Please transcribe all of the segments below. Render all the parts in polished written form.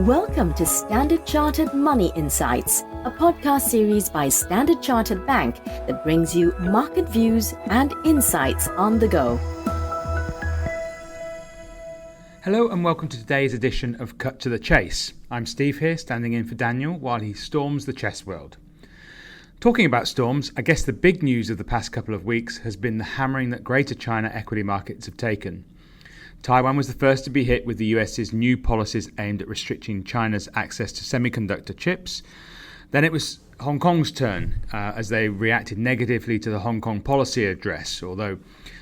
Welcome to Standard Chartered Money Insights, a podcast series by Standard Chartered Bank that brings you market views and insights on the go. Hello and welcome to today's edition of Cut to the Chase. I'm Steve here, standing in for Daniel while he storms the chess world. Talking about storms, I guess the big news of the past couple of weeks has been the hammering that Greater China equity markets have taken. Taiwan was the first to be hit with the US's new policies aimed at restricting China's access to semiconductor chips. Then it was Hong Kong's turn as they reacted negatively to the Hong Kong policy address, although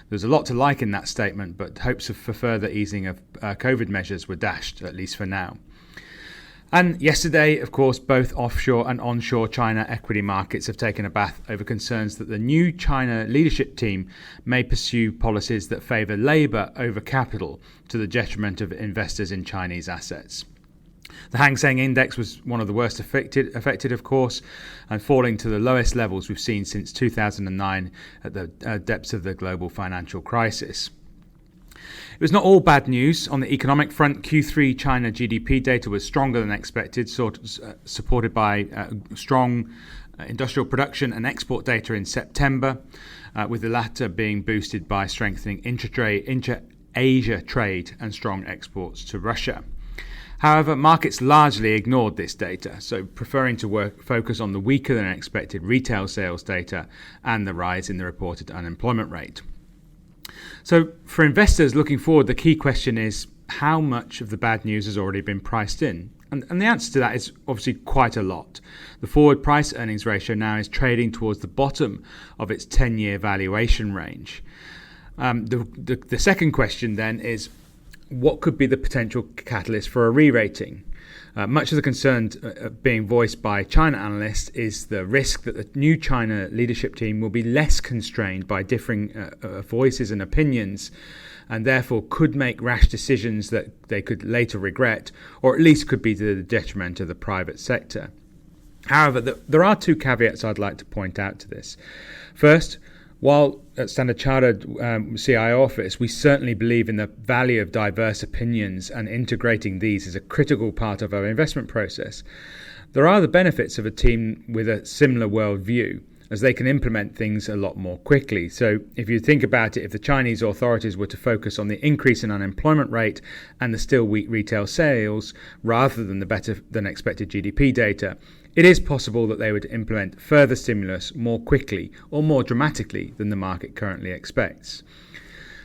there's a lot to like in that statement, but hopes for further easing of COVID measures were dashed, at least for now. And yesterday, of course, both offshore and onshore China equity markets have taken a bath over concerns that the new China leadership team may pursue policies that favour labour over capital to the detriment of investors in Chinese assets. The Hang Seng Index was one of the worst affected, of course, and falling to the lowest levels we've seen since 2009 at the depths of the global financial crisis. It was not all bad news. On the economic front, Q3 China GDP data was stronger than expected, supported by strong industrial production and export data in September, with the latter being boosted by strengthening intra-Asia trade and strong exports to Russia. However, markets largely ignored this data, so preferring to focus on the weaker than expected retail sales data and the rise in the reported unemployment rate. So for investors looking forward, the key question is how much of the bad news has already been priced in? And the answer to that is obviously quite a lot. The forward price earnings ratio now is trading towards the bottom of its 10-year valuation range. The second question then is, what could be the potential catalyst for a re-rating? Much of the concern being voiced by China analysts is the risk that the new China leadership team will be less constrained by differing voices and opinions, and therefore could make rash decisions that they could later regret, or at least could be to the detriment of the private sector. However, there are two caveats I'd like to point out to this. First, while at Standard Chartered CIO office, we certainly believe in the value of diverse opinions and integrating these is a critical part of our investment process. There are the benefits of a team with a similar worldview, as they can implement things a lot more quickly. So if you think about it, if the Chinese authorities were to focus on the increase in unemployment rate and the still weak retail sales, rather than the better than expected GDP data, it is possible that they would implement further stimulus more quickly or more dramatically than the market currently expects.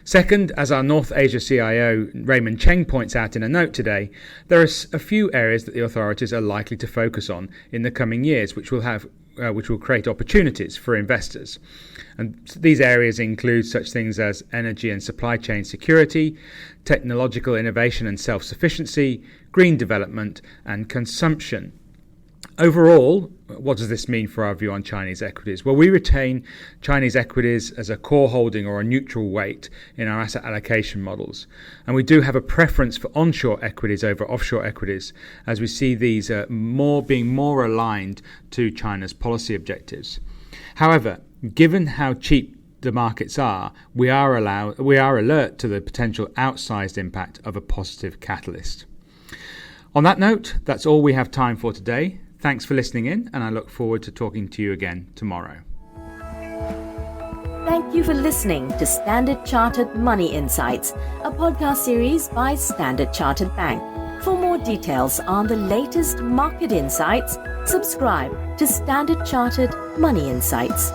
Second, as our North Asia CIO Raymond Cheng points out in a note today, there are a few areas that the authorities are likely to focus on in the coming years, which will create opportunities for investors. And these areas include such things as energy and supply chain security, technological innovation and self-sufficiency, green development, and consumption. Overall, what does this mean for our view on Chinese equities? Well, we retain Chinese equities as a core holding or a neutral weight in our asset allocation models. And we do have a preference for onshore equities over offshore equities, as we see these being more aligned to China's policy objectives. However, given how cheap the markets are, we are alert to the potential outsized impact of a positive catalyst. On that note, that's all we have time for today. Thanks for listening in, and I look forward to talking to you again tomorrow. Thank you for listening to Standard Chartered Money Insights, a podcast series by Standard Chartered Bank. For more details on the latest market insights, subscribe to Standard Chartered Money Insights.